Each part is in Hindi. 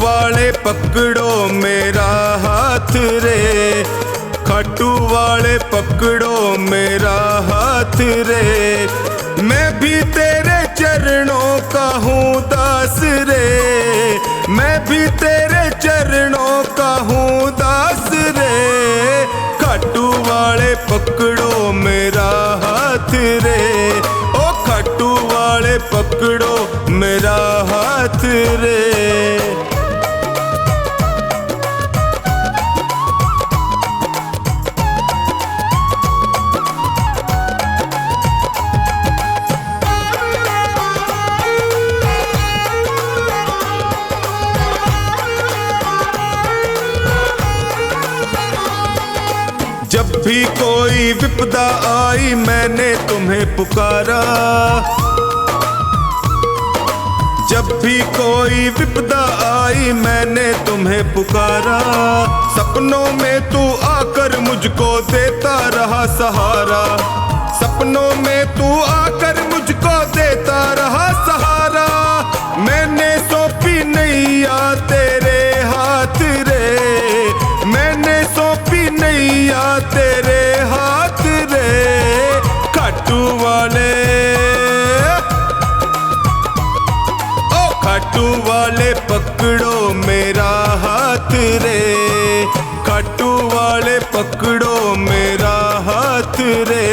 वाले पकड़ो मेरा हाथ रे, खाटू वाले पकड़ो मेरा हाथ रे। मैं भी तेरे चरणों का हूँ दास रे, मैं भी तेरे चरणों का हूँ दास रे। खाटू वाले पकड़ो मेरा हाथ रे, ओ खाटू वाले पकड़ो मेरा हाथ रे। जब भी कोई विपदा आई मैंने तुम्हें पुकारा, जब भी कोई विपदा आई मैंने तुम्हें पुकारा। सपनों में तू आकर मुझको देता रहा सहारा, सपनों में तू आकर मुझको देता रहा सहारा। मैंने सौंपी नैया तेरे हाथ रे, मैंने सौंपी नैया तेरे हाथ रे। खाटू वाले, ओ खाटू वाले पकड़ो मेरा हाथ रे, खाटू वाले पकड़ो मेरा हाथ रे।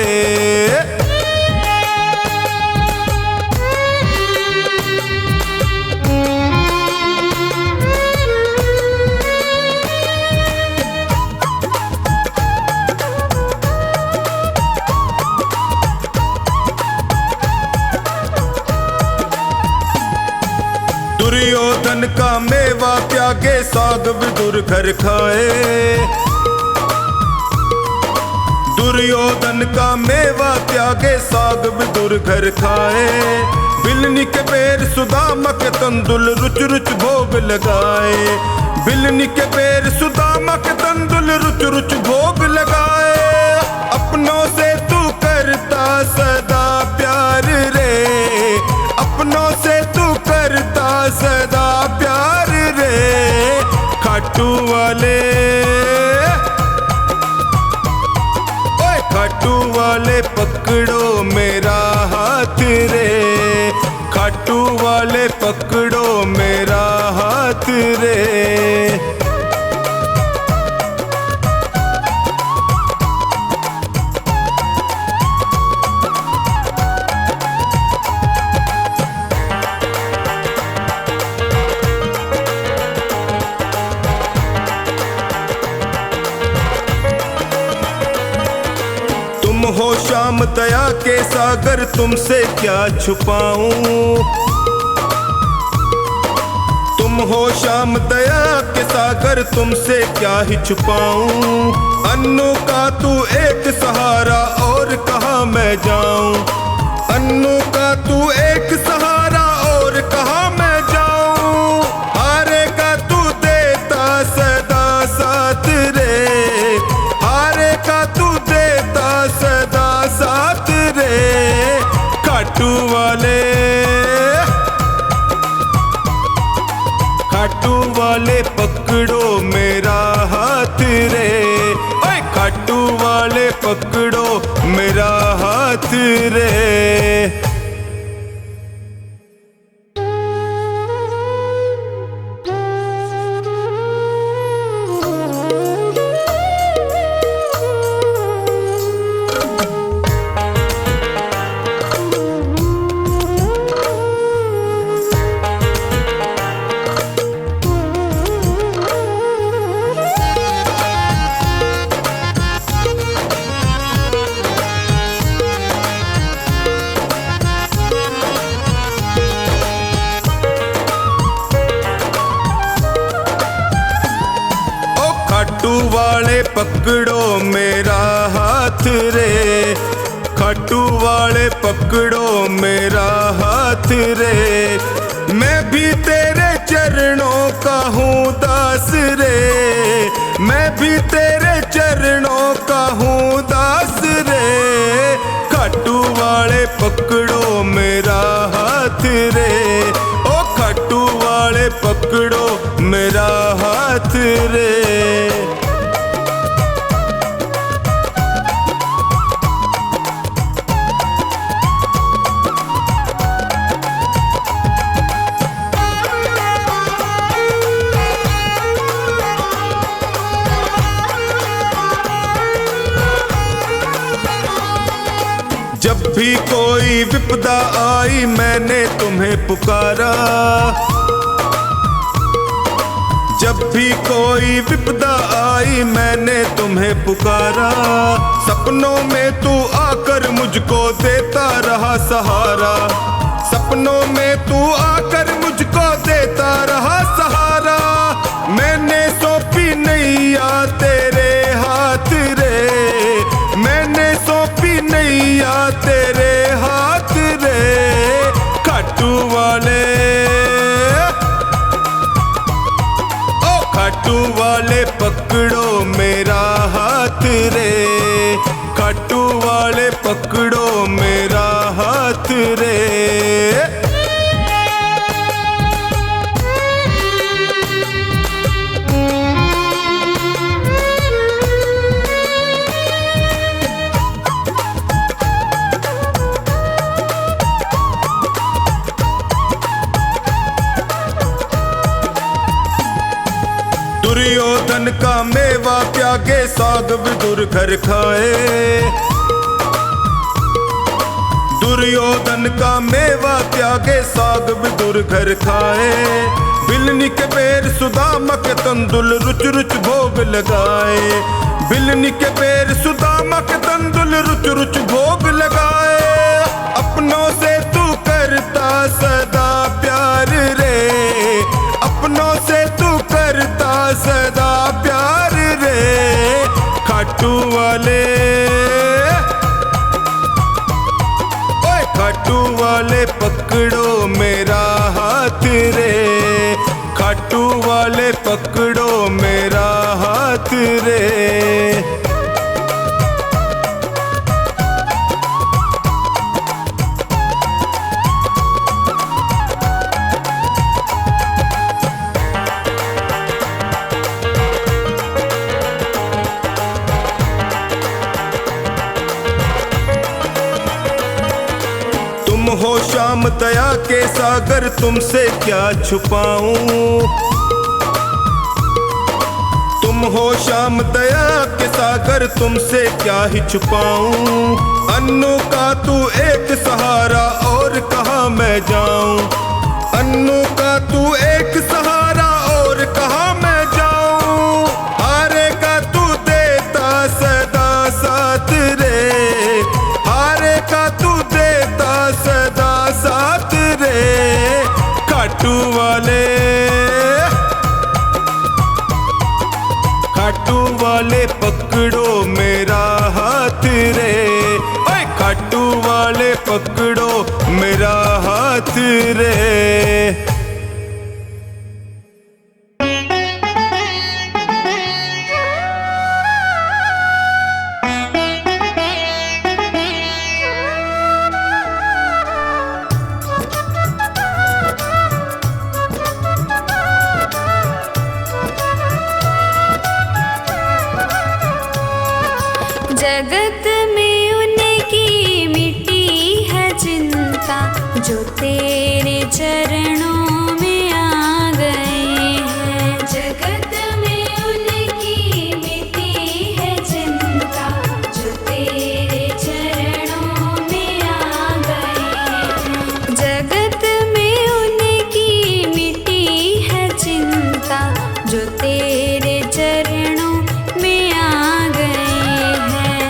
दुर्योधन का मेवा त्यागे साग विदुर घर खाए, दुर्योधन का मेवा त्यागे साग विदुर घर खाए। बिलनी के बेर सुदामा के तंदुल रुच रुच भोग लगाए, बिलनी के बेर सुदामा के तंदुल रुच रुच भोग लगाए। अपनों से तू करता सदा प्यार रे, अपनों से तू करता सदा प्यार रे। खाटू वाले, ओए खाटू वाले पकड़ो मेरा हाथ रे, खाटू वाले पकड़ो मेरा हाथ रे। तुम हो श्याम दया के सागर तुमसे क्या छुपाऊं, तुम हो श्याम दया के सागर तुमसे क्या ही छुपाऊं। अन्नू का तू एक सहारा और कहाँ मैं जाऊं, अन्नू का तू एक सहारा और कहाँ मैं जाऊं। हारे का तू देता सदा साथ रे, हारे का तू देता सदा साथ रे। खाटू वाले, खाटू वाले पकड़ो मेरा हाथ रे, ओए खाटू वाले पकड़ो मेरा हाथ रे। खाटू वाले पकड़ो मेरा हाथ रे, खाटू वाले पकड़ो मेरा हाथ रे। मैं भी तेरे चरणों का हूँ दास रे, मैं भी तेरे चरणों का हूँ दास रे। खाटू वाले पकड़ो मेरा हाथ रे, ओ खाटू वाले पकड़ो मेरा हाथ रे। जब भी कोई विपदा आई मैंने तुम्हें पुकारा, जब भी कोई विपदा आई मैंने तुम्हें पुकारा। सपनों में तू आकर मुझको देता रहा सहारा, सपनों में तू आकर मुझको देता रहा सहारा। मैंने सौंपी नैया तेरे हाथ रे, मैंने सौंपी नैया तेरे हाथ रे। खाटू वाले ओ खाटू वाले पकड़ो मेरा हाथ रे, खाटू वाले पकड़ो मेरा हाथ रे। दुर्योधन का मेवा त्यागे साग विदुर घर खाए, दुर्योधन का मेवा त्यागे साग विदुर घर खाए। बिलनी के पैर सुदामा के तंदुल रुच रुच भोग लगाए, बिलनी के पैर सुदामा के तंदुल रुच रुच भोग लगाए। अपनों से तू करता सदा प्यार रे, अपनों से तू करता सदा प्यार रे। खाटू वाले ओए खाटू वाले पकड़ो मेरा हाथ रे, खाटू वाले पकड़ो मेरा हाथ रे। तुम हो श्याम दया के सागर तुमसे क्या छुपाऊं, तुम हो श्याम दया के सागर तुमसे क्या ही छुपाऊं। अन्नू का तू एक सहारा और कहाँ मैं जाऊं, अन्नू का तू एक सहारा और कहाँ मैं जाऊं। हारे का तू देता सदा साथ रे, हारे का तू देता सदा साथ रे। खाटू वाले खाटू वाले पकड़ो मेरा हाथ रे, ओए खाटू वाले पकड़ो मेरा हाथ रे। जगत में उनकी मिटी है चिंता, जो तेरे चरणों में आ गए हैं। जगत में उनकी मिटी है चिंता, जो तेरे चरणों में आ गए हैं। जगत में उनकी मिटी है चिंता, जो तेरे चरणों में आ गए हैं।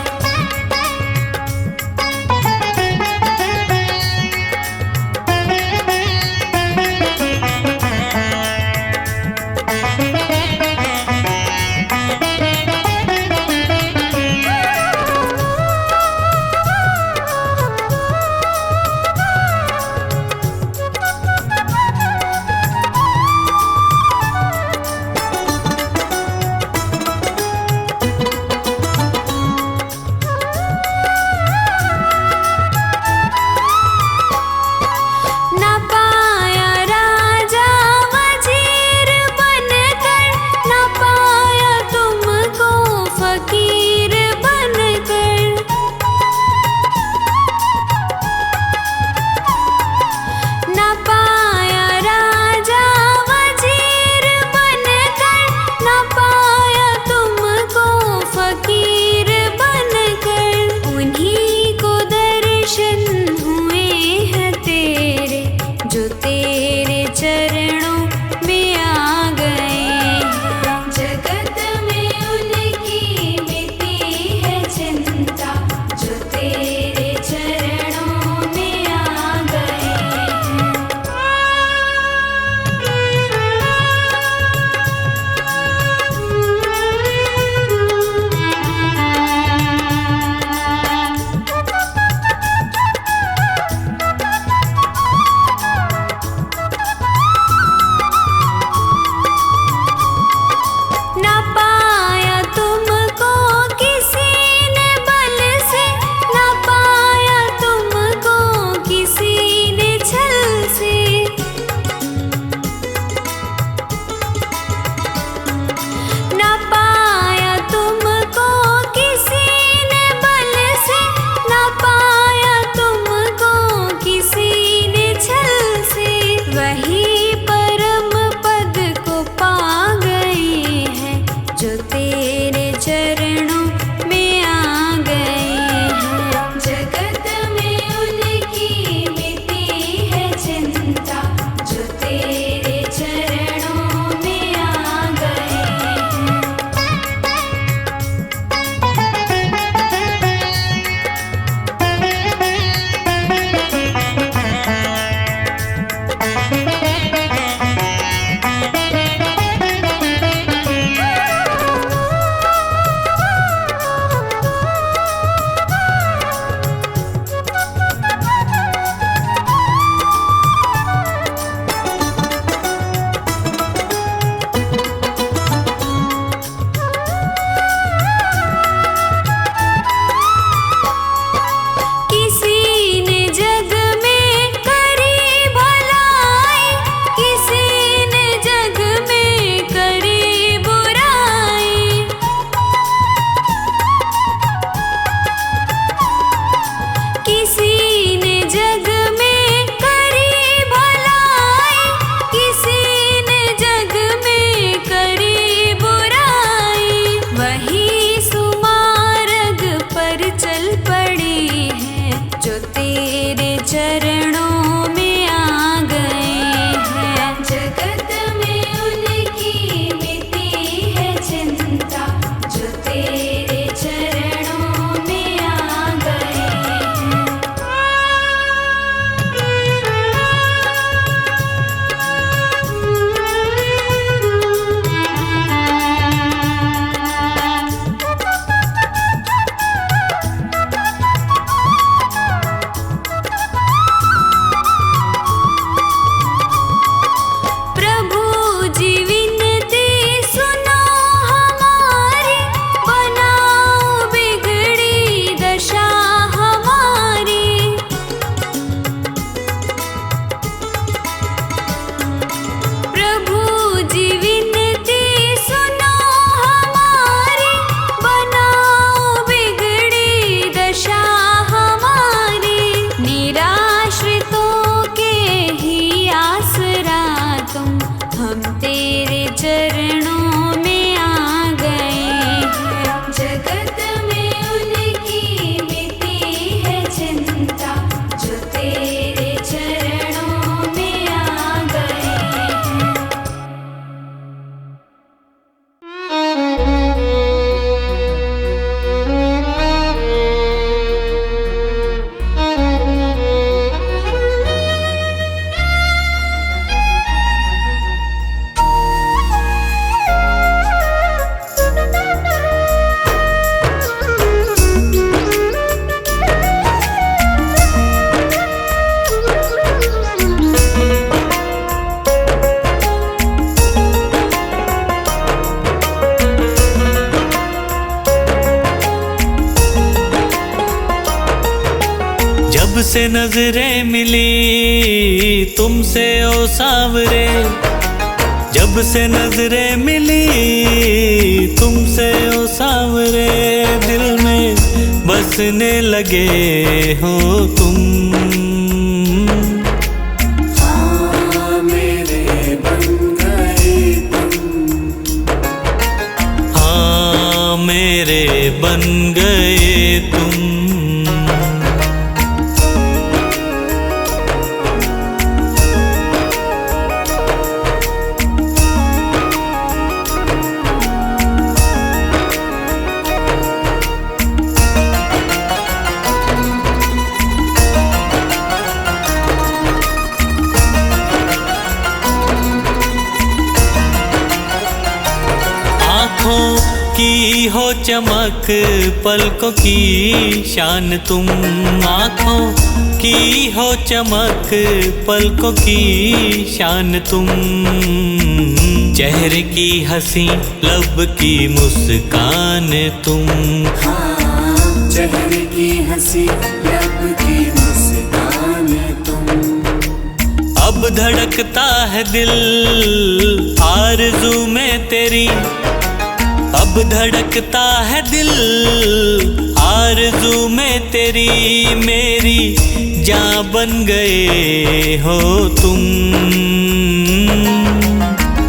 चरणों में आ गए हैं। जगत में उनकी मिटी है चिंता, जो तेरे चरणों में आ गए हैं। प्रभु जी विनती सुनो हमारी, बनाओ बिगड़ी दशा हमारी। प्रभु जी विनती सुनो हमारी, बनाओ बिगड़ी दशा हमारी। निराश्रितों के ही आसरा तुम, हम तेरे चरणों में आ गए हैं। जगत में उनकी मिटी है चिंता, जो तेरे चरणों में आ गए हैं। जब से नजरें मिली तुमसे ओ सावरे, जब से नजरें मिली तुमसे ओ सावरे, दिल में बसने लगे हो तुम। हाँ मेरे बन गए तुम, हाँ मेरे बन गए तुम। आँखों की हो चमक, पलकों की शान तुम। आँखों की हो चमक, पलकों की शान तुम। चेहरे की हंसी, लब की मुस्कान तुम। हाँ चेहरे की हंसी, लब की मुस्कान तुम। अब धड़कता है दिल आरज़ू में तेरी, अब धड़कता है दिल आरज़ू में तेरी। मेरी जान बन गए हो तुम।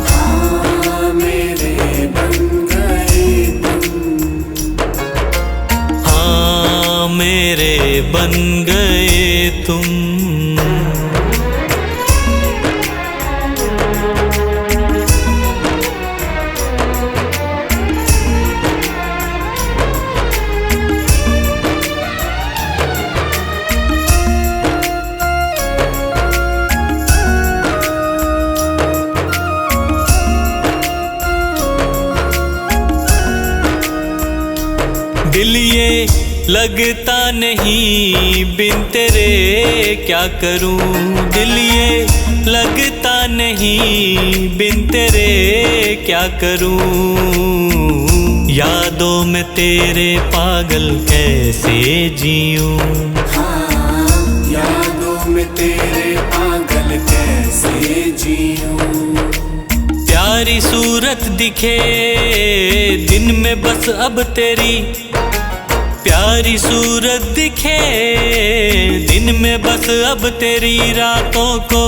हाँ मेरे बन गए तुम, हाँ मेरे बन गए तुम। दिल ये लगता नहीं बिन तेरे क्या करूं, दिल ये लगता नहीं बिन तेरे क्या करूं। यादों में तेरे पागल कैसे जीऊं, हाँ यादों में तेरे पागल कैसे जीऊं। प्यारी सूरत दिखे दिन में बस अब तेरी, प्यारी सूरत दिखे दिन में बस अब तेरी। रातों को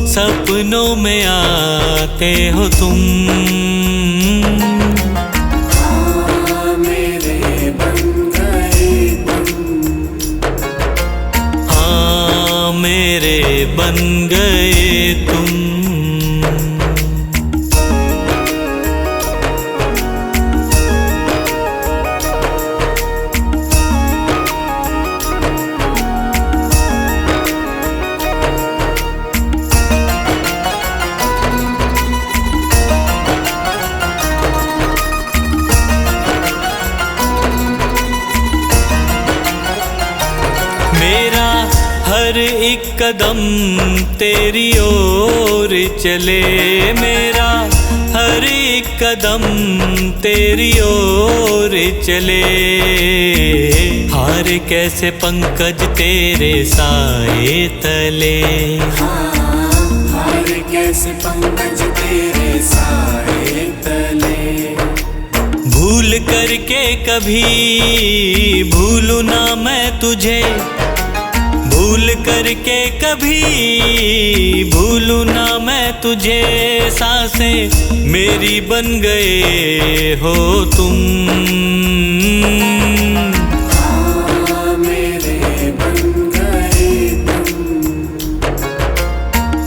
सपनों में आते हो तुम। हाँ मेरे बन गए तुम, हाँ बन गए तुम। मेरा हर एक कदम तेरी ओर चले, मेरा हर एक कदम तेरी ओर चले। हार कैसे पंकज तेरे साए तले, हार कैसे पंकज तेरे साए तले। भूल करके कभी भूलूं ना मैं तुझे, भूल करके कभी भूलूं ना मैं तुझे। सांसें मेरी बन गए हो तुम। हाँ मेरे बन गए तुम।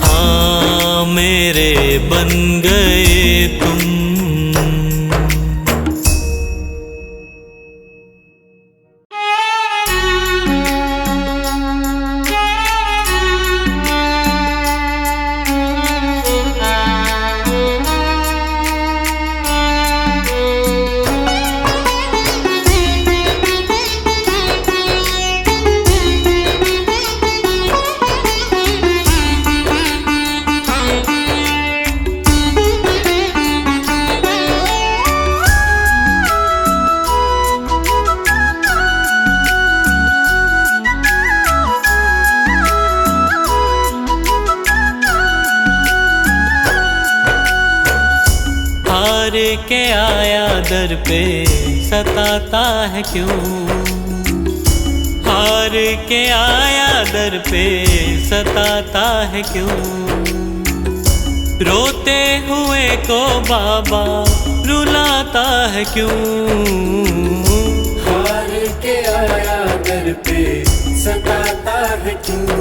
हाँ मेरे बन गए तुम। हार के आया दर पे सताता है क्यों, हार के आया दर पे सताता है क्यों। रोते हुए को बाबा रुलाता है क्यों। हार के आया दर पे सताता है क्यों।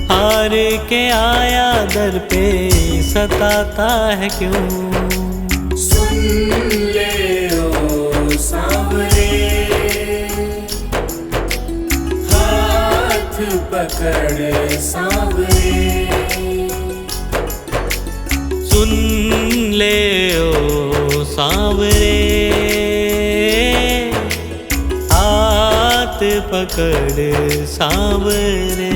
हार के आया दर पे सताता है क्यों। सुन ले ओ सांवरे, हाथ पकड़ सांवरे। सुन ले ओ सांवरे, हाथ पकड़ सांवरे।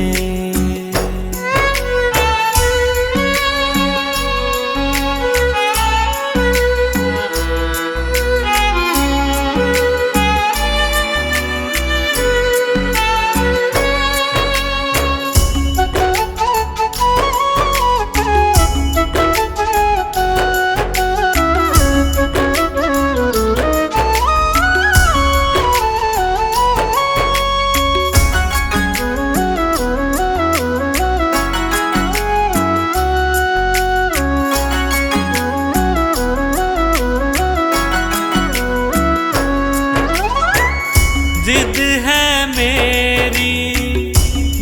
जिद है मेरी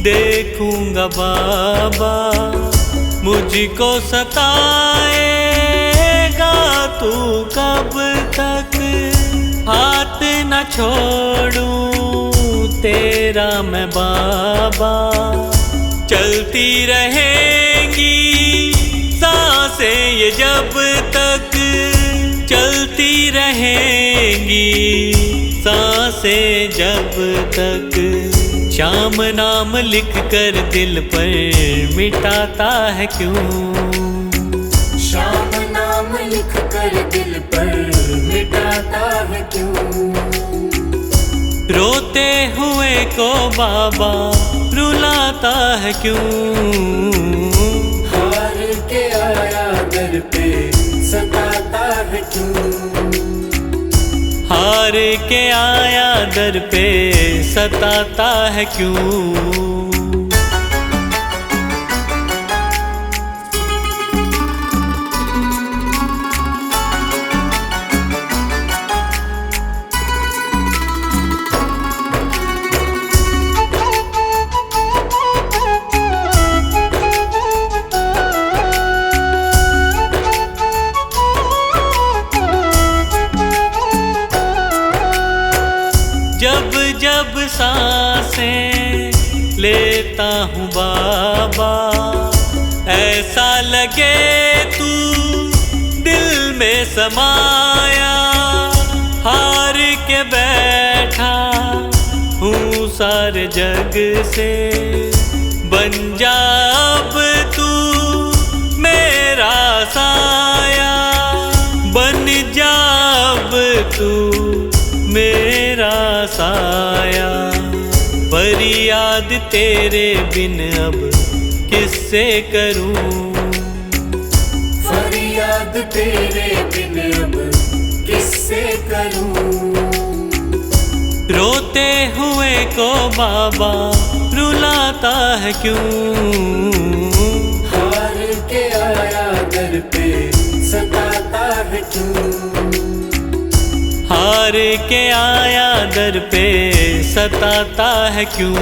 देखूंगा बाबा, मुझको सताएगा तू कब तक। हाथ न छोड़ूं तेरा मैं बाबा, चलती रहेंगी सांसें ये जब तक। चलती रहेंगी सांसें जब तक। श्याम नाम लिख कर दिल पर मिटाता है क्यों। श्याम नाम लिख कर दिल पर मिटाता है क्यों। रोते हुए को बाबा रुलाता है क्यों। हार के आया दर पे सताता है क्यों। हार के आया दर पे सताता है क्यों। हूँ बाबा, ऐसा लगे तू दिल में समाया। हार के बैठा हूँ सारे जग से, बन जा अब तू मेरा साया। बन जा अब तू मेरा साया। फरियाद तेरे बिन अब किससे करूं, फरियाद तेरे बिन अब किससे करूं। रोते हुए को बाबा रुलाता है क्यों। हार के आया दर पे सताता है क्यों। हार के आया दर पे सताता है क्यों।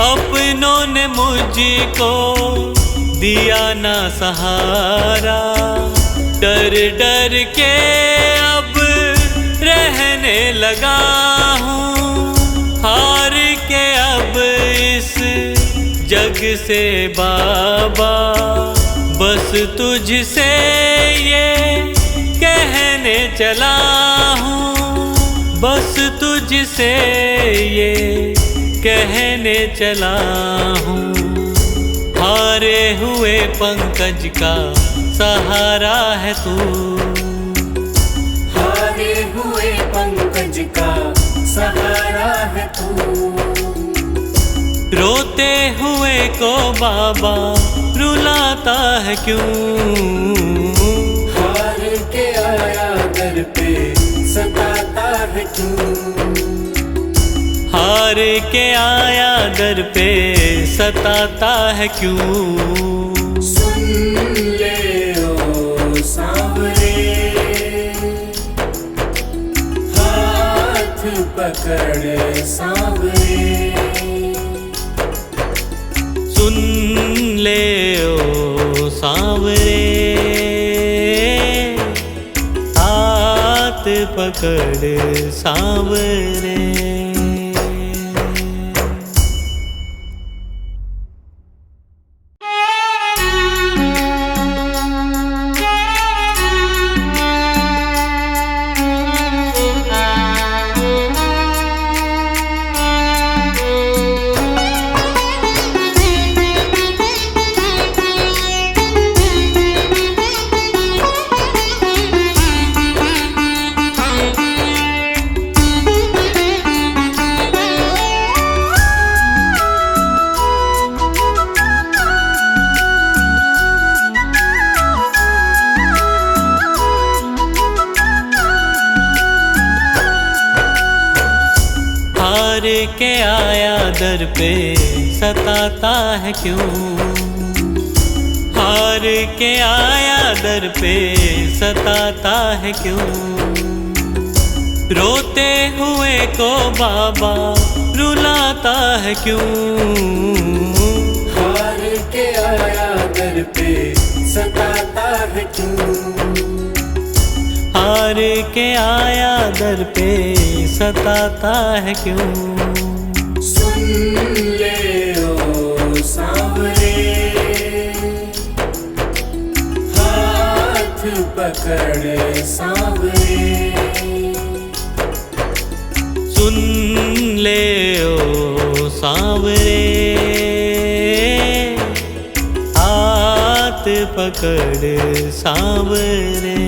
अपनों ने मुझको दिया ना सहारा, डर डर के अब रहने लगा हूँ। हार के अब इस जग से बाबा, बस तुझसे ये कहने चला हूँ। बस तुझसे ये कहने चला हूँ। हारे हुए पंकज का सहारा है तू। हारे हुए पंकज का सहारा है तू। रोते हुए को बाबा रुलाता है क्यों। हार के आया दर पे सताता है क्यों। हार के आया दर पे सताता है क्यों। सुन ले ओ सांवरे, हाथ पकड़ सांवरे। सुन ले ओ सांवरे, हाथ पकड़ सांवरे। हार के आया दर पे सताता है क्यों। हार के आया दर पे सताता है क्यों। रोते हुए को बाबा रुलाता है क्यों। हार के आया दर पे सताता है क्यों। हार के आया दर पे सताता है क्यों। सुन ले ओ सांवरे, हाथ पकड़ सांवरे। सुन ले ओ सांवरे, हाथ पकड़ सांवरे।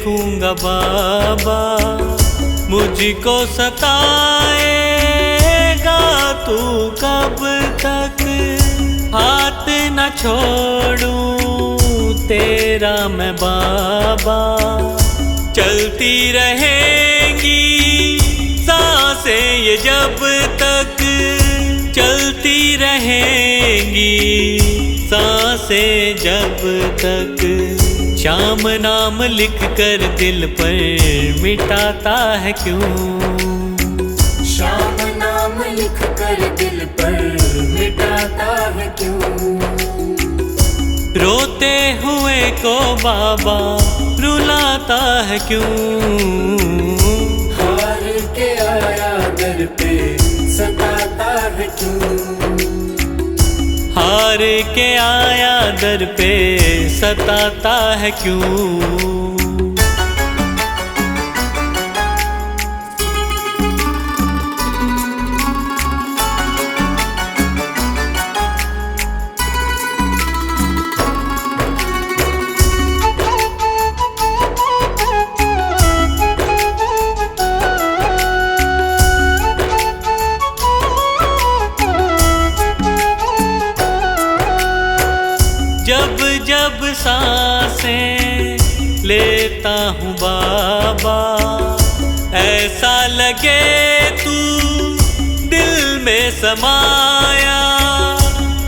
देखूंगा बाबा, मुझको सताएगा तू कब तक। हाथ न छोड़ूं तेरा मैं बाबा, चलती रहेंगी सांसें ये जब तक, चलती रहेंगी सांसें जब तक। श्याम नाम लिख कर दिल पर मिटाता है क्यों? श्याम नाम लिख कर दिल पर मिटाता है क्यों? रोते हुए को बाबा रुलाता है क्यों? हार के आया दर पे सताता है क्यों? हार के आया दर पे सताता है क्यों? जब जब सांसें लेता हूँ बाबा, ऐसा लगे तू दिल में समाया।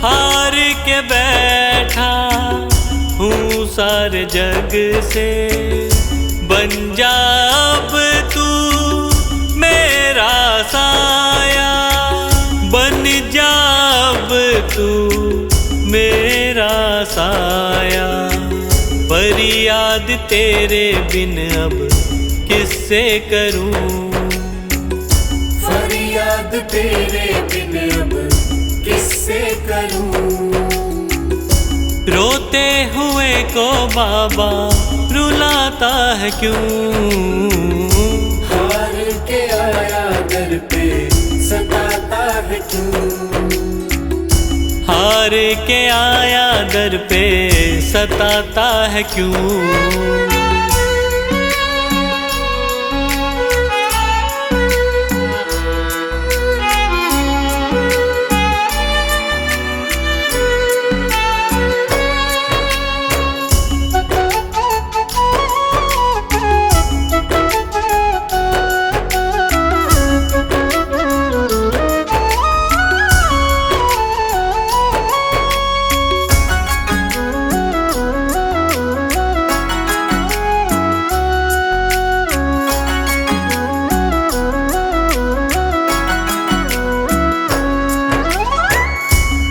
हार के बैठा हूँ सारे जग से, बन जा अब तू मेरा साया, बन जा अब तू मेरा साया। फरियाद तेरे बिन अब किससे करूं? फरियाद तेरे बिन अब किससे करूं? रोते हुए को बाबा रुलाता है क्यों? हार के आया दर पे सताता है क्यों? हार के आया दर पे सताता है क्यों?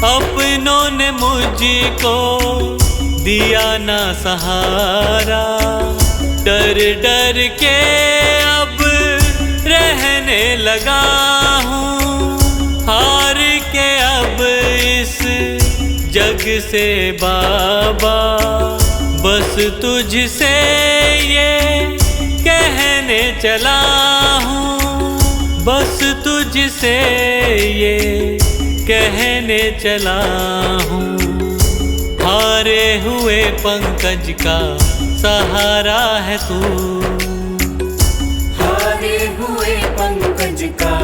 अपनों ने मुझको दिया ना सहारा, डर डर के अब रहने लगा हूँ। हार के अब इस जग से बाबा, बस तुझसे ये कहने चला हूँ, बस तुझसे ये कहने चला हूँ। हारे हुए पंकज का सहारा है तू, हारे हुए पंकज का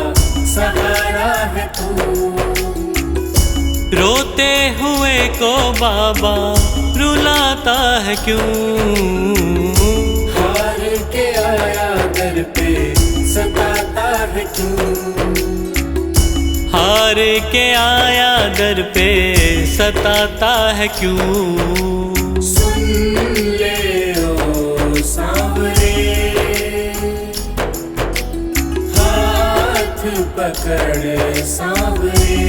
सहारा है तू। रोते हुए को बाबा रुलाता है क्यों? हार के आया दर पे सताता है क्यों? हार के आया दर पे सताता है क्यों? सुन ले ओ सांवरे, हाथ पकड़ सांवरे।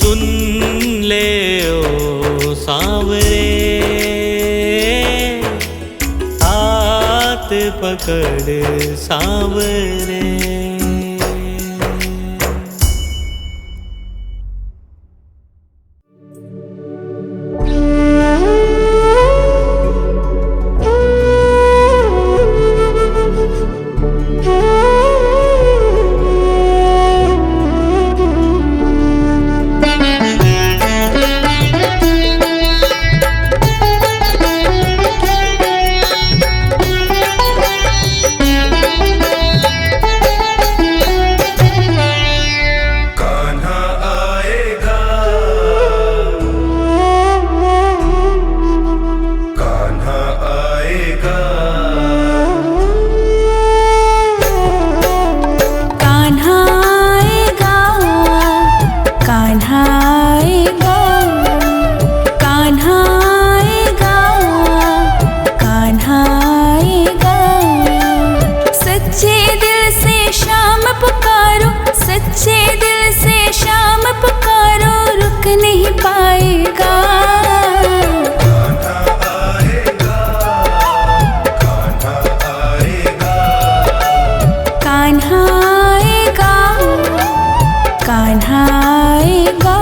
सुन ले ओ सांवरे, हाथ पकड़ सांवरे। आएगा। कान्हा आएगा, कान्हा आएगा, कान्हा आएगा, कान्हा आएगा। सच्चे दिल से शाम पुकारो, सच्चे दिल से शाम पुकारो, रुक नहीं पाएगा। कान्हा आएगा, कान्हा आएगा, कान्हा आएगा, कान्हा आएगा।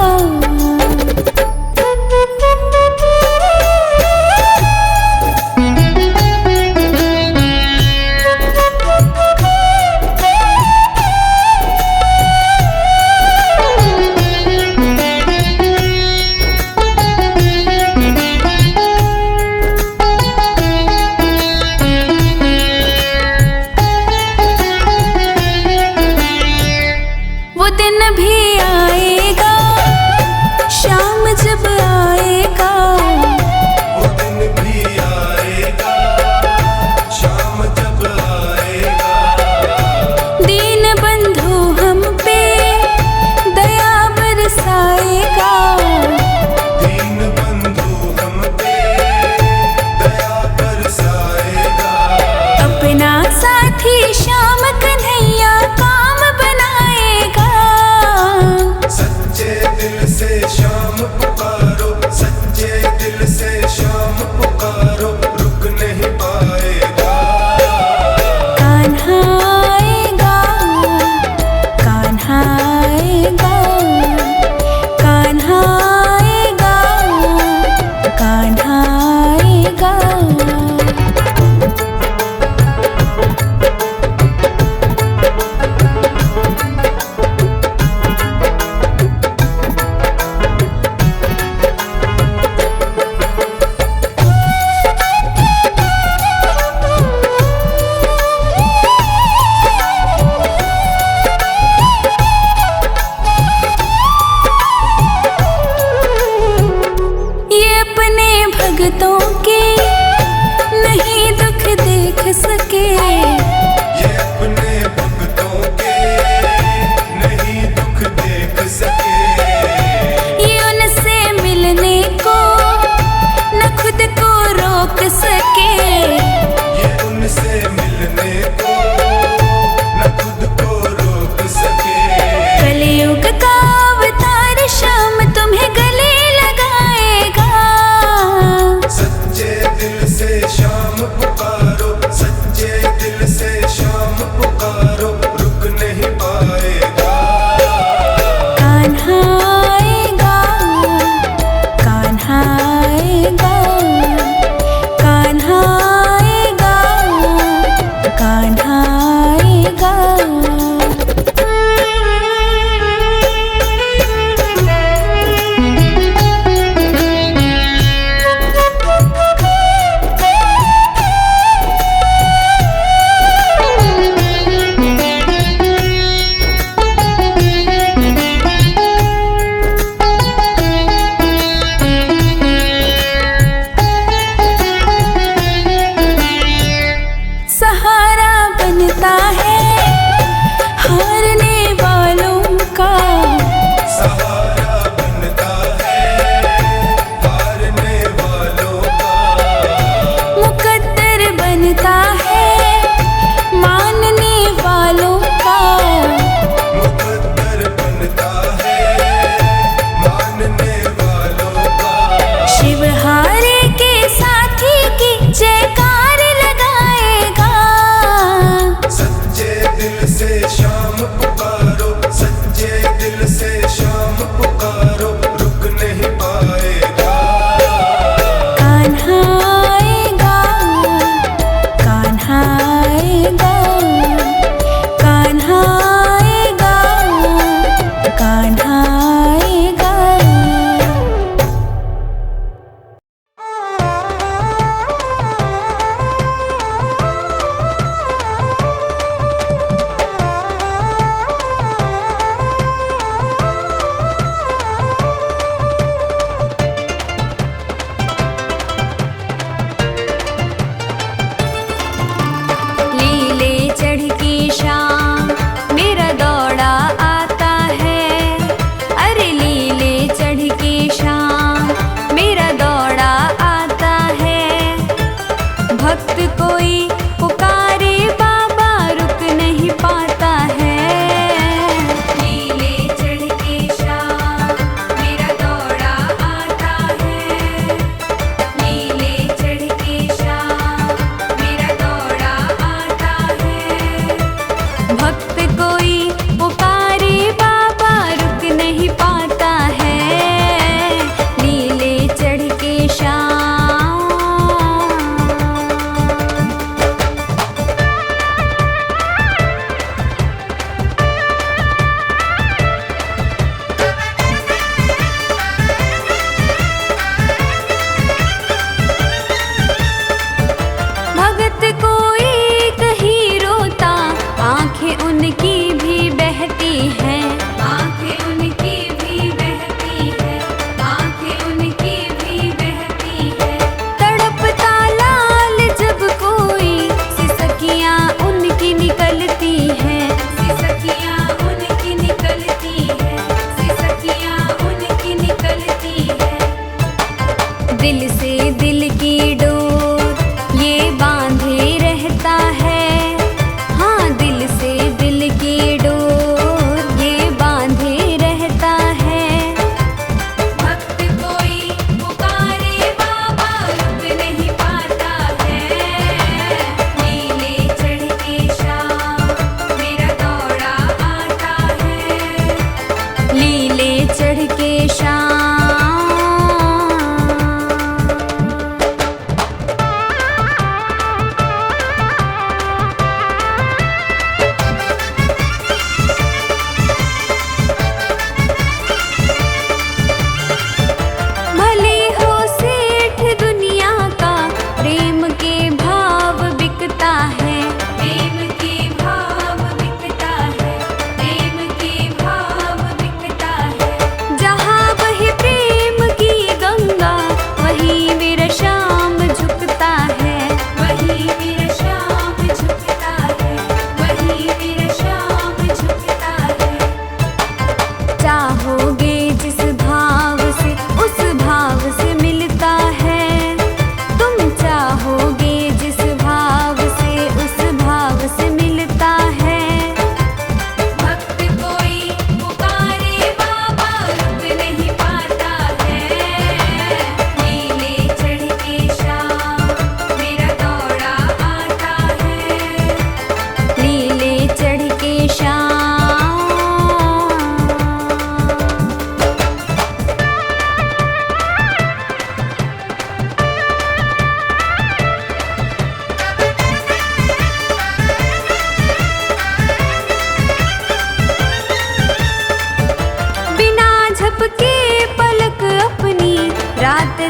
वो दिन भी आएगा, शाम जब आएगा, वो दिन भी आएगा, शाम जब आएगा। दीन बंधु हम पे दया बरसाएगा, दीन बंधु हम पे दया बरसाएगा। अपना साथी श्याम कन्हैया काम बनाएगा। सच्चे दिल से शाम पुकारो, सच्चे दिल से शाम पुकारो, रुक नहीं पाएगा। कान्हा आएगा, कान्हा आएगा, कान्हा आएगा, कान्हा आएगा। ये अपने भक्तों के नहीं दुख देख सके, ये अपने भक्तों के नहीं दुख देख सके। ये उनसे मिलने को न खुद को रोक सके। ये उनसे मिलने को न खुद को रोक सके। कलयुग का अवतार श्याम तुम्हें गले लगाएगा। सच्चे दिल से शाम पुकारो, सच्चे दिल से शाम पुकारो, रुक नहीं पाएगा। कान्हा आएगा, कान्हा आएगा, कान्हा आएगा, कान्हा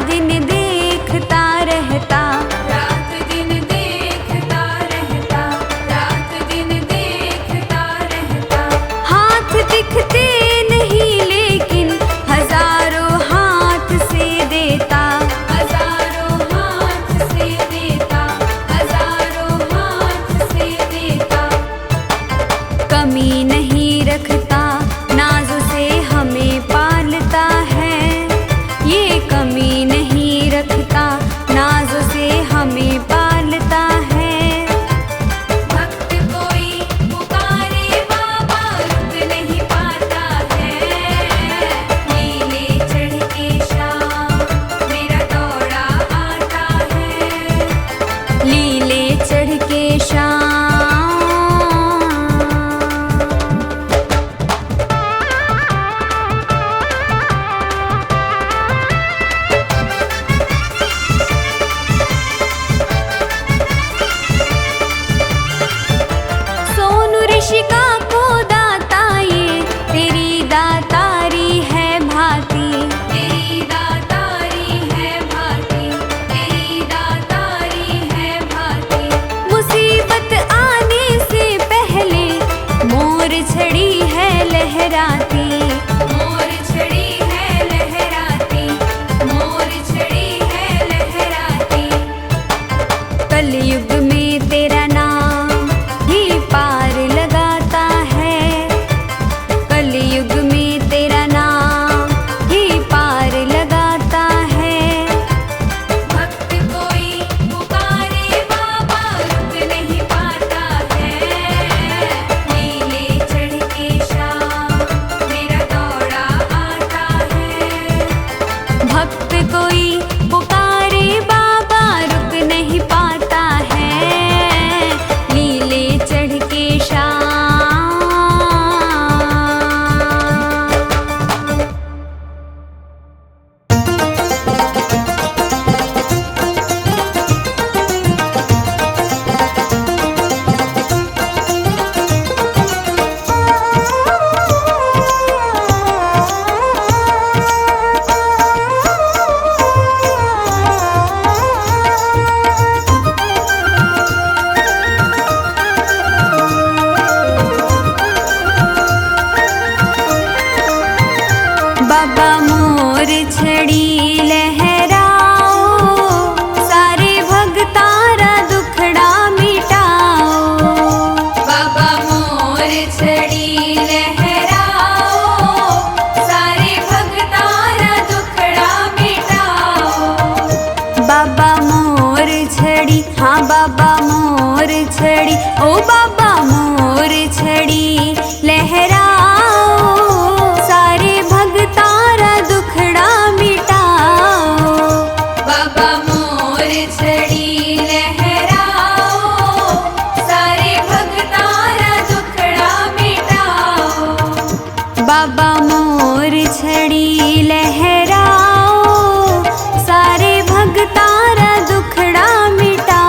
दिन देखता रहता, रात दिन देखता रहता, रात दिन देखता रहता। हाथ दिखते नहीं लेकिन हजारों हाथ से देता, हजारों हाथ से देता, हजारों हाथ से देता। कमी नहीं रखता, नाज़ों से हमें पालता है। ये कमी नहीं रखता, नाज़ों से हमें पालता है। भक्त कोई पुकारे बाबा रुक नहीं पाता है। नीले चढ़ के शाम मेरा दौड़ा आता है। लीले चढ़ के शाम। सोनू ऋषिका को दाता ये तेरी दातारी है भांति। तेरी दातारी है भांति, तेरी दातारी है भांति। मुसीबत आने से पहले मोर छड़ी है लहराती, मोर छड़ी है लहराती, मोर छड़ी है लहराती। कलयुग में तेरा नाम ही पार लगाता है। कलयुग में तेरा नाम ही पार लगाता है। भक्त कोई पुकारे बाबा रुक नहीं पाता है। नीले चढ़ के शाम मेरा दौड़ा आता है। भक्त कोई पुकारे बाबा रुक नहीं पाता है। लीले चढ़ के शाम। बाबा मोर छड़ी लहराओ, सारे भगतारा दुखड़ा मिटाओ। बाबा मोर छड़ी लहराओ, सारे भगतारा दुखड़ा मिटाओ। बाबा मोर छड़ी, हाँ बाबा मोर छड़ी, ओ बाबा मोर छड़ी लहराओ, सारे भगतारा दुखड़ा मिटाओ। बाबा मोर छड़ी लहराओ, सारे भगतारा दुखड़ा मिटाओ। बाबा मोर छड़ी लहराओ, सारे भगतारा दुखड़ा मिटाओ।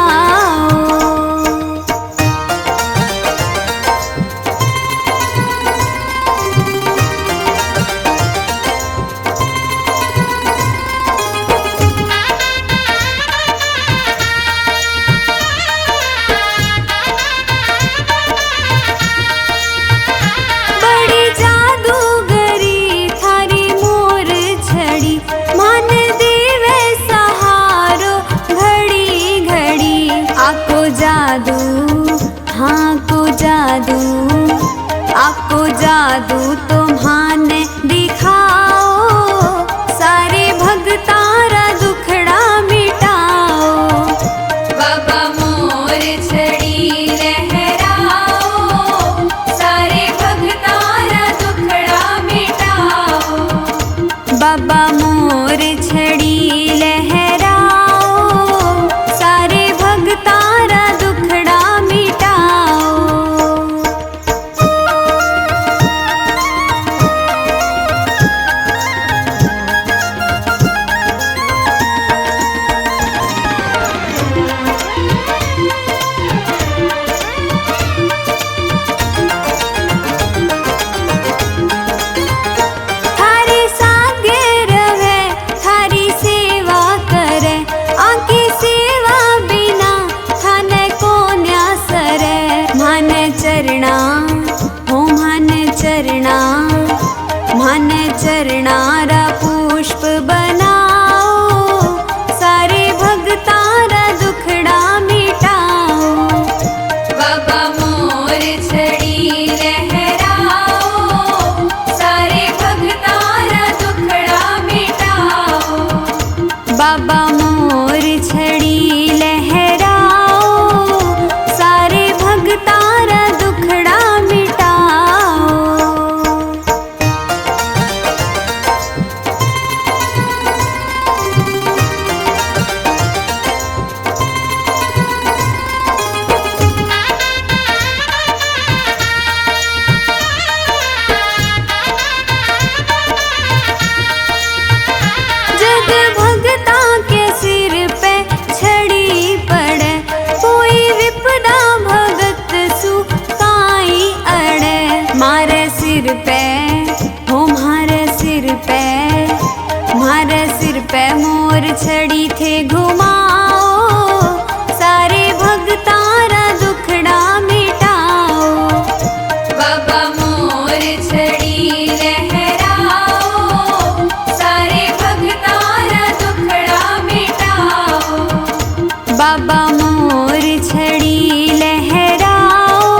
मोर छड़ी लहराओ,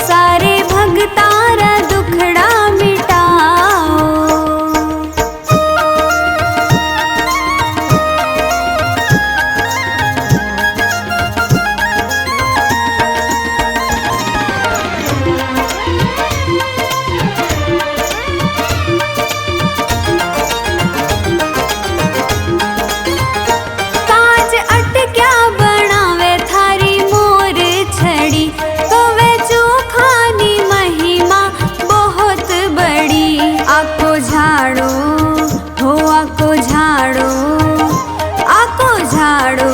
सारे भगतारा दुखड़ा मिटाओ। काज अटक्या बनावे थारी मोर छड़ी, तो वे चोखानी महिमा बहुत बड़ी। आको झाड़ो हो आको झाड़ो, आको झाड़ो